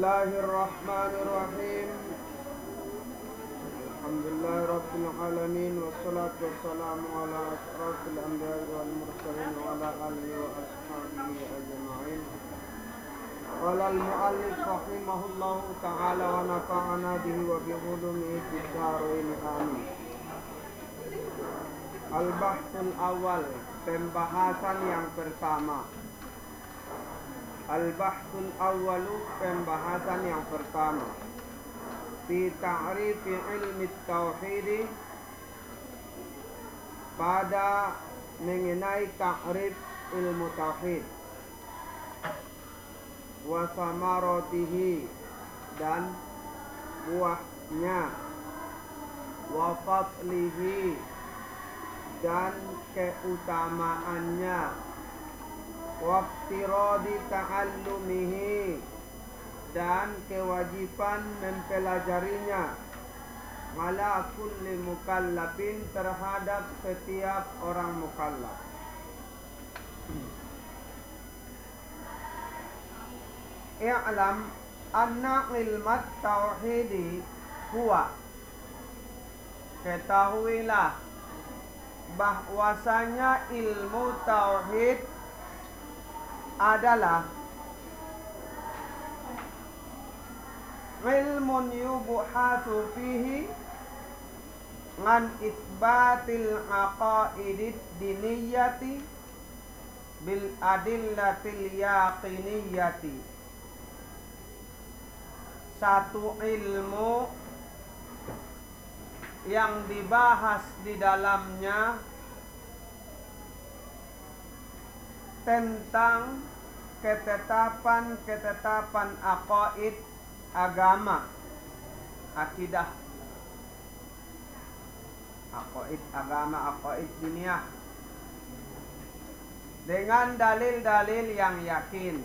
Bismillahirrahmanirrahim. Alhamdulillahirabbil alamin wassalatu wassalamu ala asyrafil anbiya'i wal mursalin wa ala alihi wa ashabihi ajma'in. Qala al-mu'allif rahimahullahu ta'ala wa nafa'ana bihi wa bi ulumihi fid dharain amin. Al-bahthul awal, pembahasan yang pertama. Al-bahthul awalu, pembahasan yang pertama. Fi ta'rifi ilmi tauhid, pada mengenai ta'rif ilmu tauhid. Wa samaratihi, dan buahnya. Wa fadlihi, dan keutamaannya. Waftiradi ta'allumihi, dan kewajiban mempelajarinya. Ala kulli mukallafin, terhadap setiap orang mukallaf. I'lam anna ilmat tauhidi huwa, ketahuilah bahwasanya ilmu tauhid adalah ilmun yubuhatu fihi ngan isbatil aqaidid diniyati bil adillatil yaqiniyati. Satu ilmu yang dibahas di dalamnya tentang ketetapan aqaid agama, akidah, aqaid agama, aqaid dunia, dengan dalil-dalil yang yakin.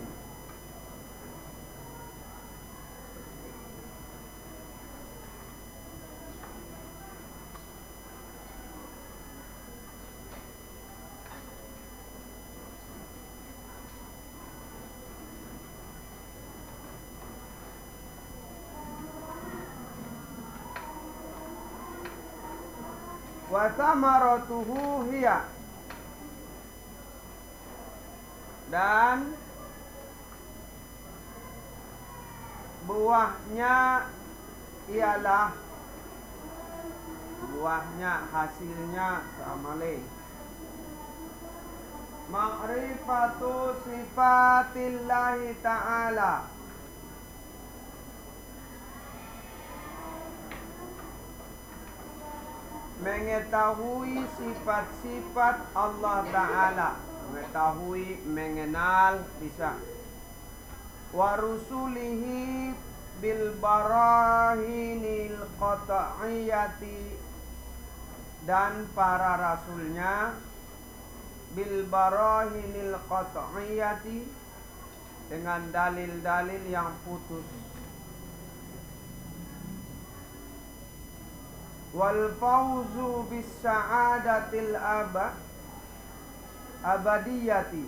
Wa thamaratuhu hiya, dan buahnya ialah, buahnya, hasilnya samale ma'rifatu sifatillahi ta'ala, mengetahui sifat-sifat Allah Ta'ala, mengetahui, mengenal, bisa. Wa rusulihi bil barahinil qat'iyati, dan para rasulnya bil barahinil qat'iyati, dengan dalil-dalil yang putus. Wal fauzu bis sa'adatil abadiyati,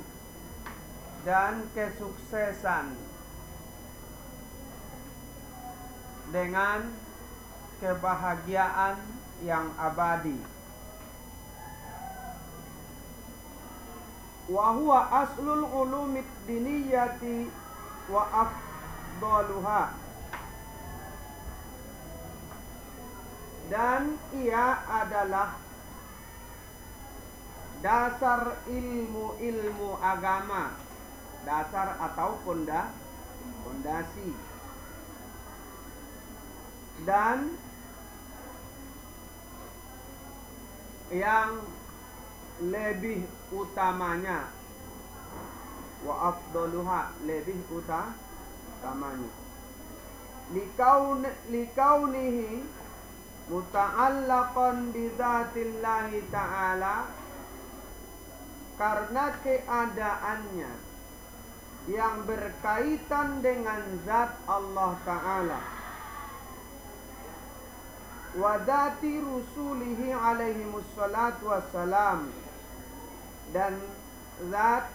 dan kesuksesan dengan kebahagiaan yang abadi. Wa huwa aslul ulumid diniyati wa afdaluha, dan ia adalah dasar ilmu-ilmu agama, dasar atau fondasi, dan yang lebih utamanya. Wa afdaluha, lebih utamanya. Likaunihi muta'allaqan bidzatillahi ta'ala, karena keadaannya yang berkaitan dengan zat Allah Ta'ala. Wa dzati rusulihi alaihimus salatu wassalam, dan zat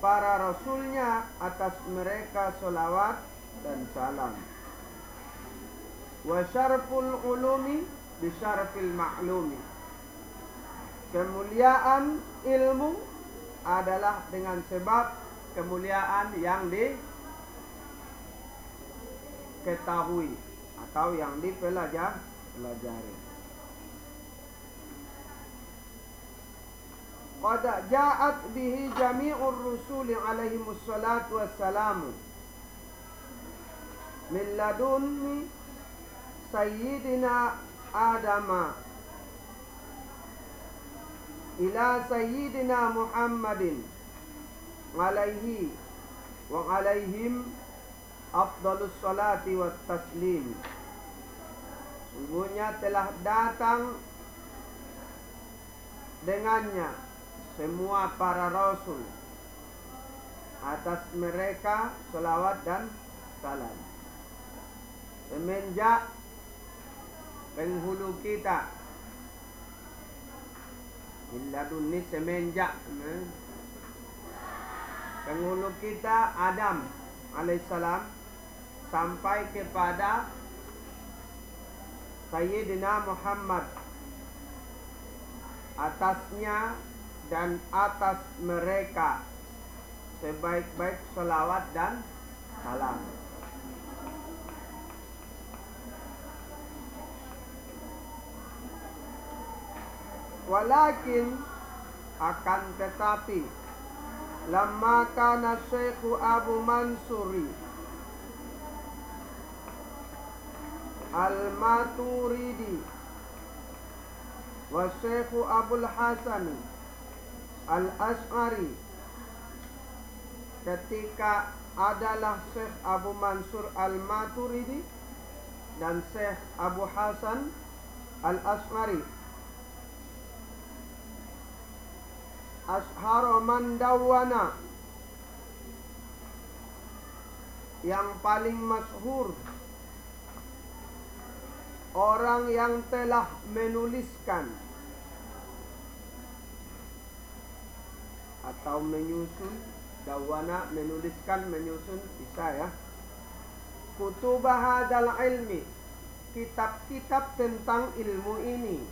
para rasulnya, atas mereka salawat dan salam. Wa syarful ulumi bi syarfil ma'lumi. Kemuliaan ilmu adalah dengan sebab kemuliaan yang diketahui atau yang dipelajari. Qad ja'at bihi jami'ur rusuli alaihimus salatu wassalamu min ladunni sayyidina Adama ila sayyidina Muhammadin alaihi wa alaihim afdalus salati wat taslim. Sungguhnya telah datang dengannya semua para rasul, atas mereka selawat dan salam. Semenjak penghulu kita, illadunni semenjak penghulu kita Adam alaihissalam sampai kepada Sayyidina Muhammad, atasnya dan atas mereka sebaik-baik selawat dan salam. Walakin akan tetapi lamma kana Syekh Abu Mansuri Al-Maturidi wa Syekh Abul Hasan Al-Ash'ari, ketika adalah Syekh Abu Mansur Al-Maturidi dan Syekh Abu Hasan Al-Ash'ari, ashharu man dawwana, yang paling masyhur, orang yang telah menuliskan atau menyusun. Dawana menuliskan, menyusun bisa ya. Kutubah hadzal ilmi, kitab-kitab tentang ilmu ini.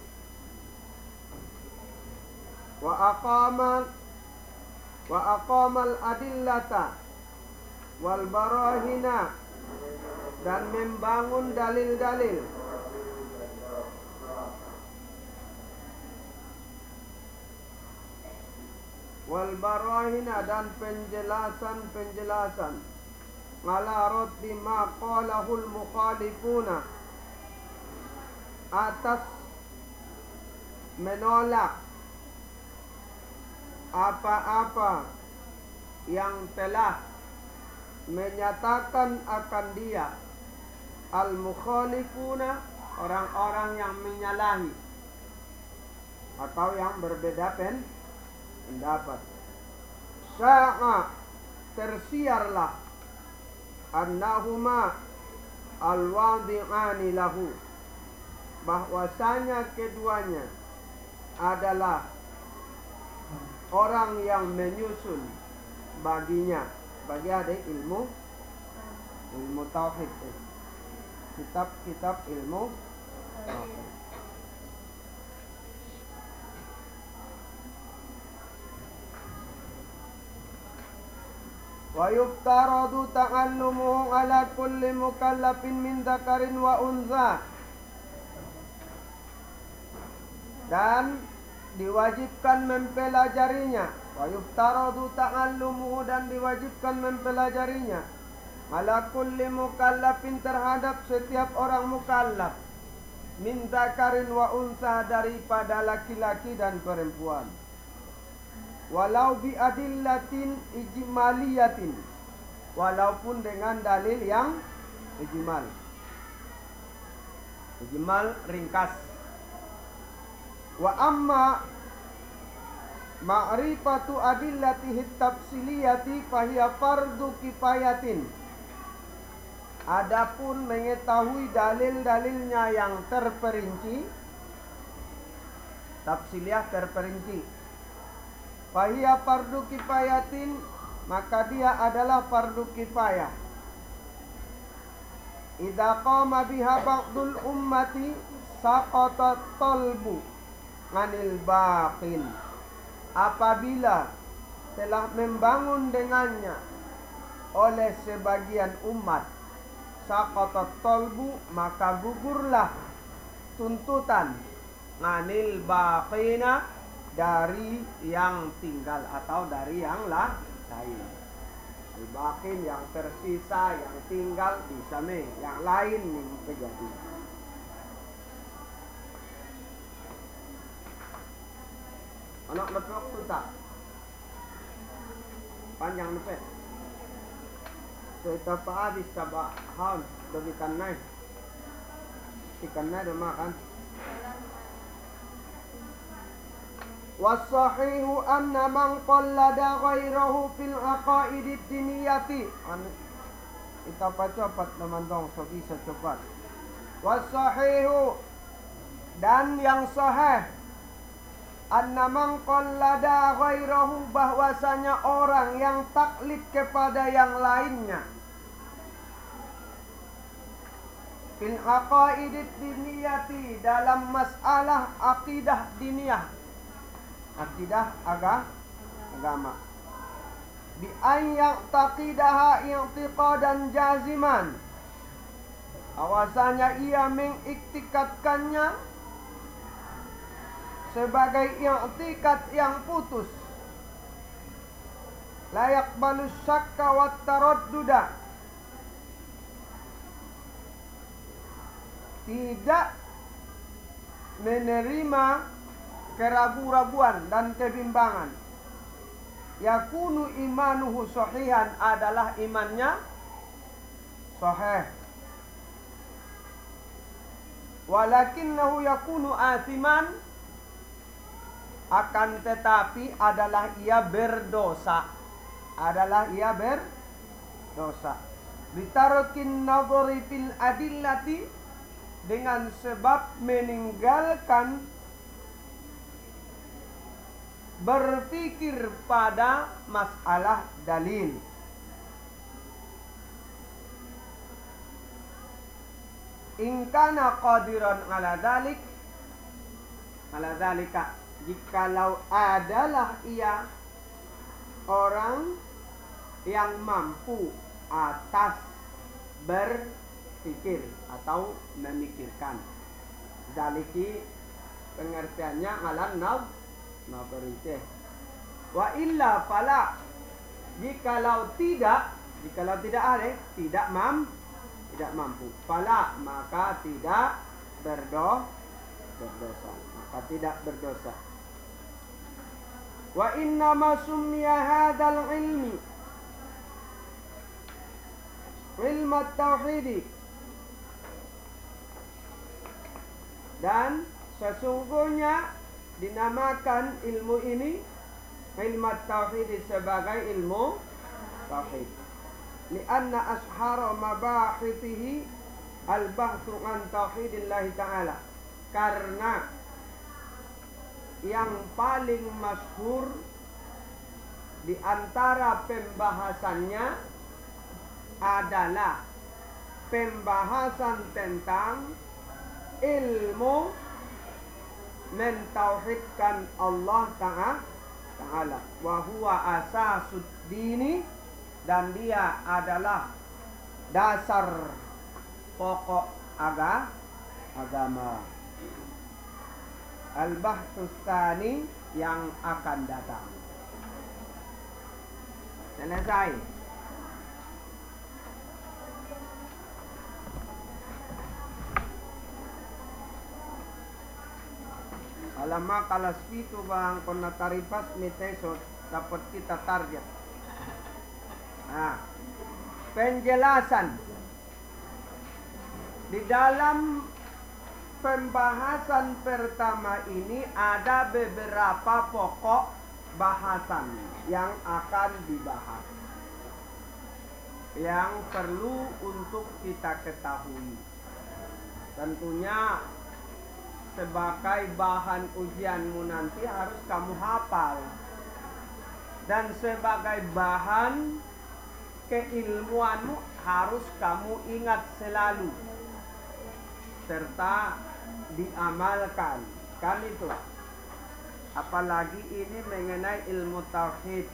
Wa aqamal adillata wal barahina, dan membangun dalil-dalil. Wal barahina, dan penjelasan ala raddi ma qalahul mukhalifuna, atas menolak apa-apa yang telah menyatakan akan dia al-mukhalifuna, orang-orang yang menyalahi atau yang berbeda pendapat. Sya'a, tersiarlah, annahuma al-wadi'ani lahu, bahwasanya keduanya adalah orang yang menyusun baginya, bagi ada ilmu tauhid, kitab-kitab ilmu tauhid. Wa yuftaradu ta'allumuhu ala kulli mukallafin min dzakarin wa untha, dan diwajibkan mempelajarinya. Wa yuftaradu ta'allumuhu, dan diwajibkan mempelajarinya, ala kulli mukallafin, terhadap setiap orang mukallaf, min dzakarin wa untha, daripada laki-laki dan perempuan. Walau bi adillatin ijmaliyatin, walaupun dengan dalil yang ijmal ringkas. Wa amma ma'rifatu adillatihi tafsiliyati fahiya fardu kifayatin, adapun mengetahui dalil-dalilnya yang terperinci, tafsiliyah terperinci, fahiya fardu kifayatin, maka dia adalah fardu kifayah. idza qama biha ba'dul ummati saqata talbu anil baqin. Apabila telah membangun dengannya oleh sebagian umat saqata talbu, maka gugurlah tuntutan anil baqina, dari yang tinggal atau dari yang lain. Al-baqin yang tersisa, yang tinggal bisa yang lain yang terjadi. Anak lepek tu tak panjang lepek. Kita habis sabah haun dari kanai. Ikan nai dah makan. Wasahihu anna man qallada ghairahu fil aqaidid diniyati. Kita baca cepat teman-teman, so bisa cepat. Wasahihu, dan yang sahih, anna man qallada ghairahu, bahwasanya orang yang taklid kepada yang lainnya fil aqaidid diniyati, dalam masalah akidah diniyah, akidah agama, bi an yaqtaqidaha i'tiqadan jaziman, awasanya ia mengiktikadkannya sebagai i'tikad yang putus, la yaqbalu syakka wat taradduda, tidak menerima keraguan-raguan dan kebimbangan. Yakunu imanuhu sahihan, adalah imannya sahih. Walakinnahu yakunu athiman, akan tetapi adalah ia berdosa. Adalah ia berdosa. Bitarokin nadhari fil adillati, dengan sebab meninggalkan berfikir pada masalah dalil. In kana qadiran ala dzalika, jikalau adalah ia orang yang mampu atas berfikir atau memikirkan. Zaliki pengertiannya ngalan nabarite. Wa illa fala, jikalau tidak ada, tidak mampu, fala, maka tidak berdosa, maka tidak berdosa. Wa inna ma summiya hadzal ilmi ilmu tauhid, dan sesungguhnya dinamakan ilmu ini ilmu tauhid sebagai ilmu tauhid. Lianna ashara mabahithihi al-bahthu an tauhidillah ta'ala, karena yang paling masyhur di antara pembahasannya adalah pembahasan tentang ilmu mentauhidkan Allah Ta'ala. Wa huwa asasud dini, dan dia adalah dasar pokok agama. Al-Bahthus Tsani, yang akan datang. Selesai. Alama kalas itu bang kona taripas miteso dapat kita target. Nah, penjelasan di dalam pembahasan pertama ini ada beberapa pokok bahasan yang akan dibahas, yang perlu untuk kita ketahui. Tentunya sebagai bahan ujianmu nanti harus kamu hafal, dan sebagai bahan keilmuanmu harus kamu ingat selalu serta diamalkan. Kan itu. Apalagi ini mengenai ilmu tauhid.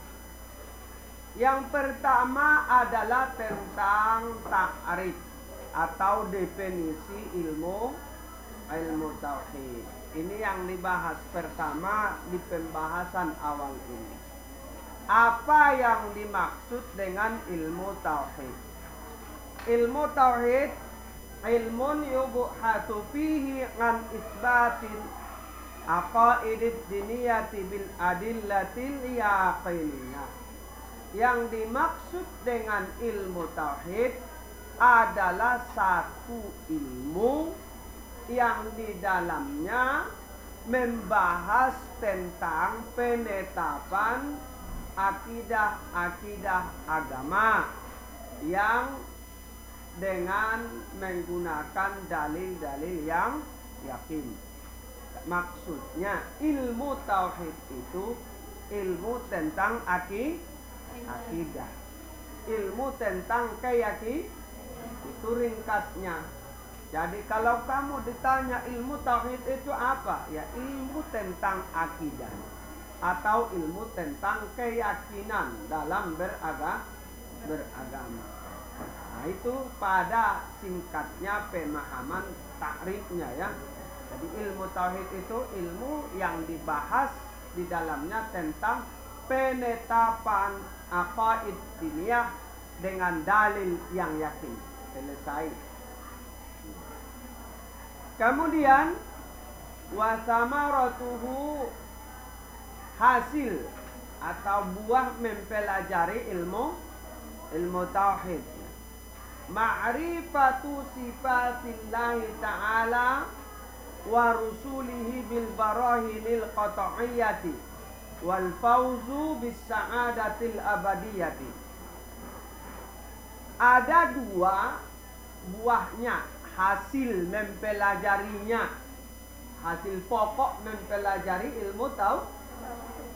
Yang pertama adalah tentang ta'rif atau definisi ilmu tauhid. Ini yang dibahas pertama di pembahasan awal ini. Apa yang dimaksud dengan ilmu tauhid? Ilmu tauhid ilmun yubuhatu fihi an isbatin aqaidid diniyati bil adillatil yaqiniyah. Yang dimaksud dengan ilmu tauhid adalah satu ilmu yang di dalamnya membahas tentang penetapan akidah-akidah agama yang dengan menggunakan dalil-dalil yang yakin. Maksudnya ilmu tauhid itu ilmu tentang akidah, ilmu tentang keyakinan. Itu ringkasnya. Jadi kalau kamu ditanya ilmu tauhid itu apa? Ya ilmu tentang akidah atau ilmu tentang keyakinan dalam beragama. Nah itu pada singkatnya pemahaman takrifnya ya. Jadi ilmu tauhid itu ilmu yang dibahas di dalamnya tentang penetapan aqaid diniyah dengan dalil yang yakin. Selesai. Kemudian wasamaratuhu, hasil atau buah mempelajari ilmu tauhid, ma'rifatu sifatillahi ta'ala wa rusulihi bil barahinil qat'iyyati wal fauzu bis sa'adatil abadiyati. Ada dua buahnya, hasil mempelajarinya, hasil pokok mempelajari ilmu tauhid.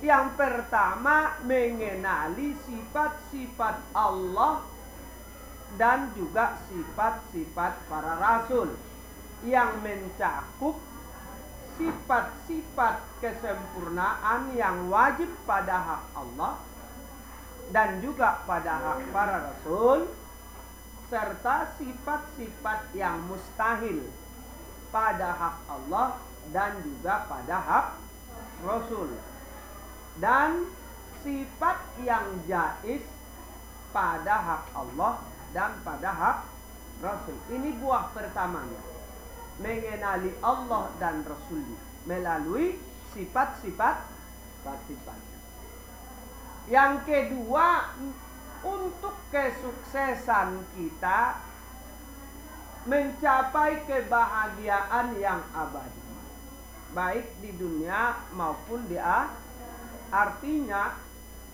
Yang pertama mengenali sifat-sifat Allah dan juga sifat-sifat para rasul yang mencakup sifat-sifat kesempurnaan yang wajib pada hak Allah dan juga pada hak para rasul, serta sifat-sifat yang mustahil pada hak Allah dan juga pada hak Rasul, dan sifat yang jaiz pada hak Allah dan pada hak Rasul. Ini buah pertamanya, mengenali Allah dan Rasulnya melalui sifat-sifatnya. Yang kedua, untuk kesuksesan kita mencapai kebahagiaan yang abadi, baik di dunia maupun di akhirat. Artinya,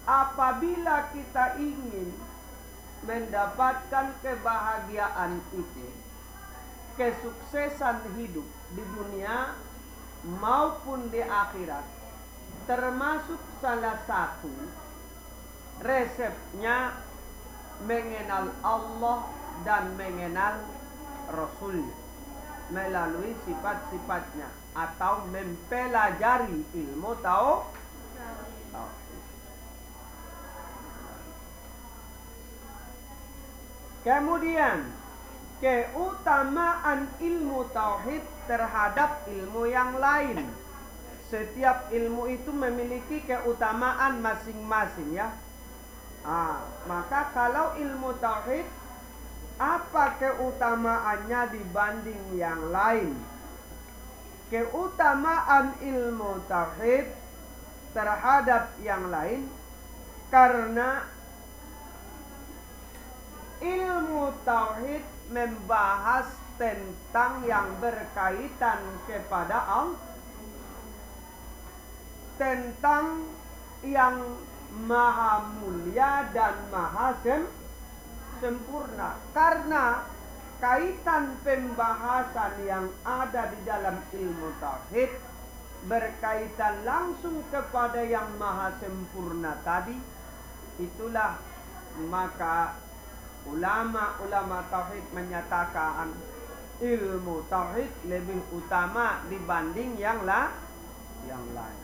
apabila kita ingin mendapatkan kebahagiaan itu, kesuksesan hidup di dunia maupun di akhirat, termasuk salah satu resepnya mengenal Allah dan mengenal Rasulnya melalui sifat-sifatnya atau mempelajari ilmu tauhid. Kemudian keutamaan ilmu tauhid terhadap ilmu yang lain. Setiap ilmu itu memiliki keutamaan masing-masing ya. Maka kalau ilmu tauhid, apa keutamaannya dibanding yang lain? Keutamaan ilmu tauhid terhadap yang lain karena ilmu tauhid membahas tentang yang berkaitan kepada Allah, tentang yang maha mulia dan maha sempurna. Karena kaitan pembahasan yang ada di dalam ilmu tauhid berkaitan langsung kepada yang maha sempurna tadi, itulah maka ulama-ulama tauhid menyatakan ilmu tauhid lebih utama dibanding yang lain.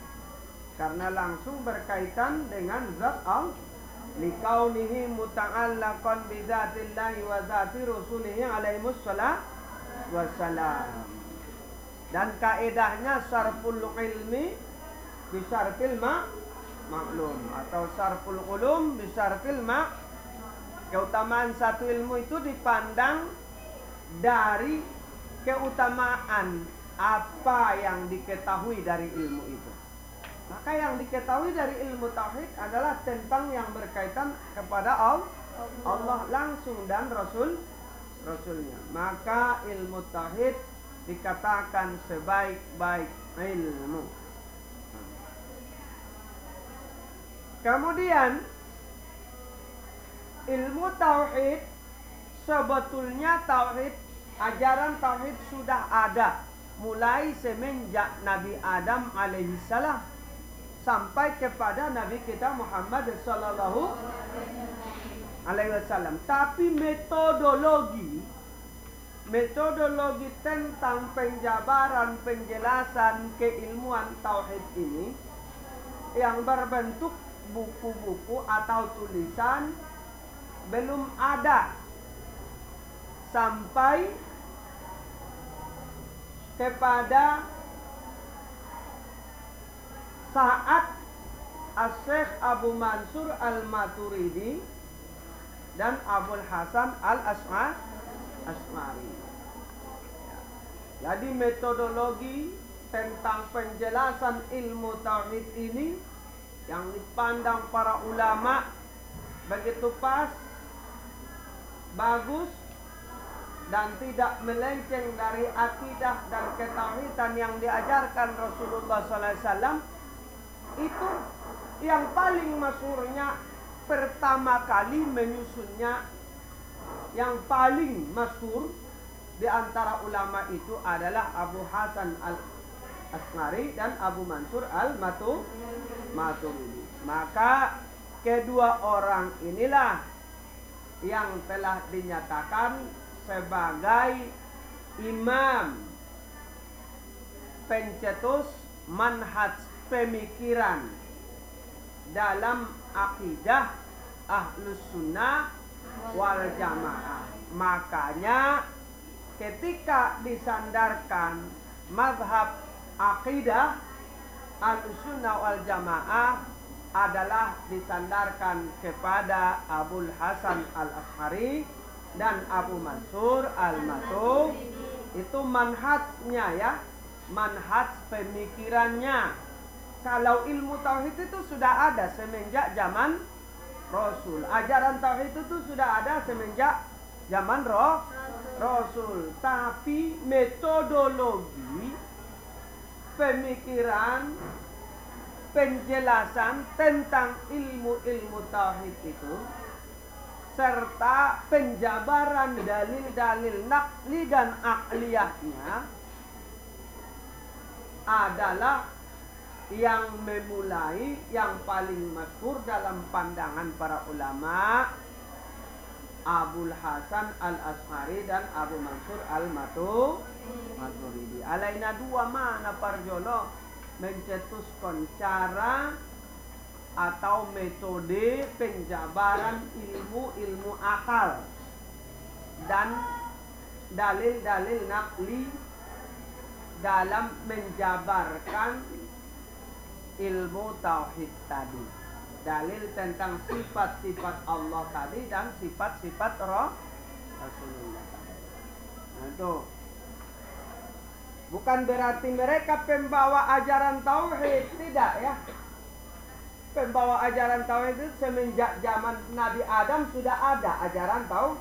Karena langsung berkaitan dengan zat Allah. Likaunihi muta'allaqan bi dzatillahi wa dzati rasulihi alaihimus salam wassalam. Dan kaedahnya sarful ilmi bi sarfil maklum atau sarful ulum bi sarfil keutamaan satu ilmu itu dipandang dari keutamaan apa yang diketahui dari ilmu itu. Maka yang diketahui dari ilmu tauhid adalah tentang yang berkaitan kepada Allah langsung dan Rasulnya. Maka ilmu tauhid dikatakan sebaik-baik ilmu. Kemudian ilmu tauhid, sebetulnya tauhid, ajaran tauhid sudah ada mulai semenjak Nabi Adam alaihissalam sampai kepada Nabi kita Muhammad sallallahu alaihi wasallam. Tapi metodologi tentang penjabaran, penjelasan keilmuan tauhid ini yang berbentuk buku-buku atau tulisan belum ada sampai kepada saat Asy-Syaikh Abu Mansur Al-Maturidi dan Abul Hasan Al-Asy'ari. Jadi metodologi tentang penjelasan ilmu tauhid ini yang dipandang para ulama begitu pas, bagus, dan tidak melenceng dari akidah dan ketauhidan yang diajarkan Rasulullah SAW. Itu yang paling masyhurnya, pertama kali menyusunnya, yang paling masyhur di antara ulama itu adalah Abu Hasan Al-Asy'ari dan Abu Mansur Al-Maturidi. Maka kedua orang inilah yang telah dinyatakan sebagai imam pencetus manhaj pemikiran dalam akidah Ahlus Sunnah wal Jamaah. Makanya ketika disandarkan mazhab akidah Ahlus Sunnah wal Jamaah adalah disandarkan kepada Abul Hasan Al-Asy'ari dan Abu Mansur Al-Maturidi. Itu manhajnya ya, manhaj pemikirannya. Kalau ilmu tauhid itu sudah ada semenjak zaman Rasul. Ajaran tauhid itu sudah ada semenjak zaman Rasul. Tapi metodologi pemikiran, penjelasan tentang ilmu-ilmu tauhid itu serta penjabaran dalil-dalil naqli dan akliyahnya adalah yang memulai, yang paling masyhur dalam pandangan para ulama, Abul Hasan Al-Asy'ari dan Abu Mansur Al-Maturidi. Alaina dua mana parjolo mencetuskan cara atau metode penjabaran ilmu akal dan dalil-dalil naqli dalam menjabarkan ilmu tauhid tadi. Dalil tentang sifat-sifat Allah tadi dan sifat-sifat Rasulullah tadi. Nah itu bukan berarti mereka pembawa ajaran tauhid, tidak ya. Pembawa ajaran tauhid itu semenjak zaman Nabi Adam sudah ada ajaran tauhid.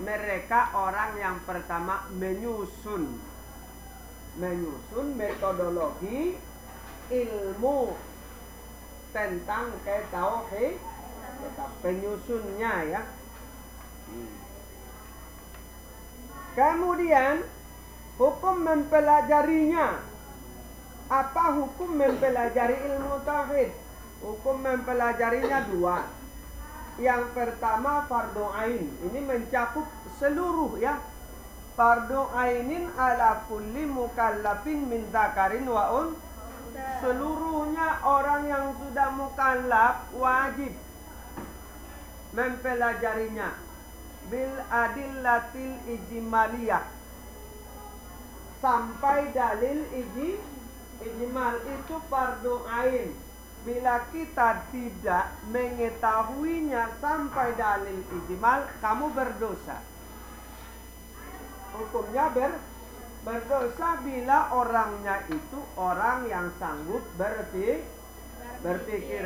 Mereka orang yang pertama menyusun metodologi ilmu tentang tauhid, penyusunnya ya. Kemudian hukum mempelajarinya. Apa hukum mempelajari ilmu tauhid? Hukum mempelajarinya dua. Yang pertama fardu ain. Ini mencakup seluruh ya. Fardu ainin ala kulli mukallafin min dzakarin wa seluruhnya orang yang sudah mukallaf wajib mempelajarinya bil adillatil ijmaliyah sampai dalil ijmal itu fardu ain. Bila kita tidak mengetahuinya sampai dalil ijmal, kamu berdosa. Hukumnya berdosa bila orangnya itu orang yang sanggup berpikir.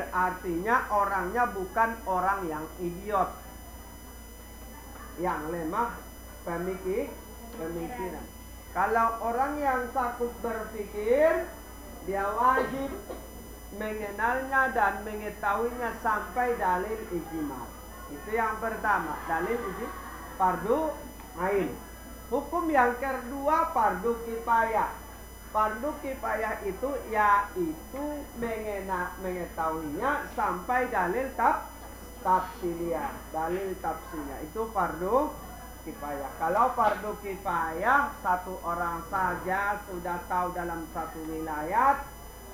Artinya orangnya bukan orang yang idiot, yang lemah pemikiran. Kalau orang yang sanggup berpikir, dia wajib mengenalnya dan mengetahuinya sampai dalil ijmal. Itu yang pertama, dalil ijmal fardu ain. Hukum yang kedua fardu kifayah. Fardu kifayah itu yaitu mengetahuinya sampai dalil tafsiliyah. Dalil tafsiliyah itu fardu kifayah. Kalau fardu kifayah satu orang saja sudah tahu dalam satu wilayah,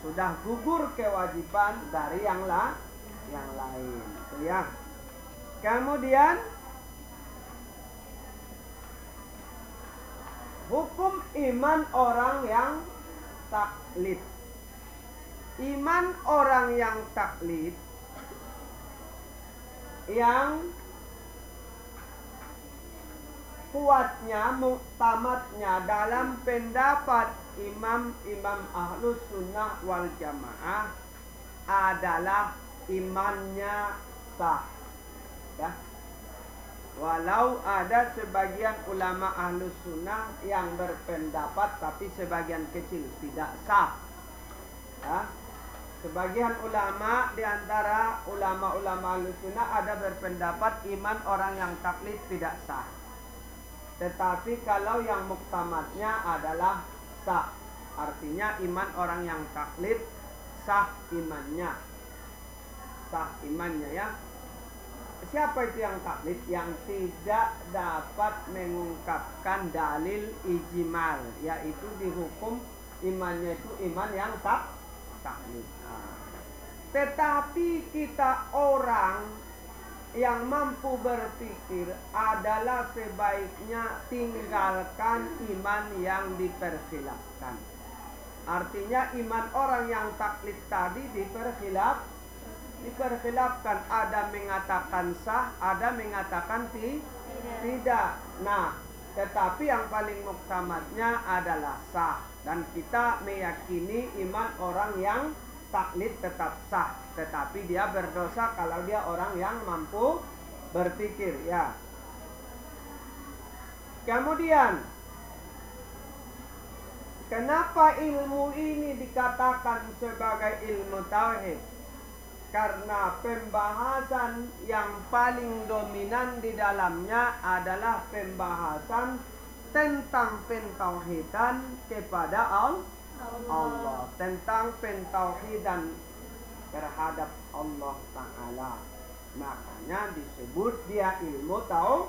sudah gugur kewajiban dari yang lain. Ya. Kemudian hukum iman orang yang taklid. Iman orang yang taklid yang kuatnya, muktamadnya dalam pendapat imam-imam ahlus sunnah wal jamaah adalah imannya sah. Ya. Walau ada sebagian ulama ahlus sunnah yang berpendapat tapi sebagian kecil tidak sah. Ya. Sebagian ulama di antara ulama-ulama ahlus sunnah ada berpendapat iman orang yang taklid tidak sah. Tetapi kalau yang muktamadnya adalah sah, artinya iman orang yang taklid sah imannya. Sah imannya ya. Siapa itu yang taklid? Yang tidak dapat mengungkapkan dalil ijmal, yaitu dihukum imannya itu iman yang taklid. Tetapi kita orang yang mampu berpikir adalah sebaiknya tinggalkan iman yang diperkhilafkan. Artinya iman orang yang taklid tadi diperkhilafkan. Ada mengatakan sah, ada mengatakan tidak. Nah, tetapi yang paling muktamadnya adalah sah. Dan kita meyakini iman orang yang taklid tetap sah, tetapi dia berdosa kalau dia orang yang mampu berpikir ya. Kemudian kenapa ilmu ini dikatakan sebagai ilmu tauhid? Karena pembahasan yang paling dominan di dalamnya adalah pembahasan tentang pentauhidan kepada Allah, tentang pentauhidan terhadap Allah Ta'ala. Makanya disebut dia ilmu tauhid.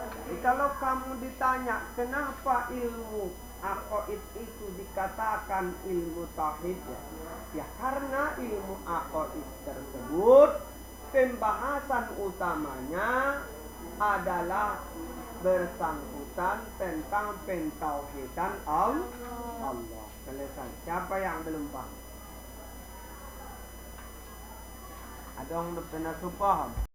Jadi kalau kamu ditanya kenapa ilmu aqaid itu dikatakan ilmu tauhid, ya karena ilmu aqaid tersebut pembahasan utamanya adalah bersangkutan tentang pentauhidan Allah. Selesai. Siapa yang belum paham? Ada yang pernah paham?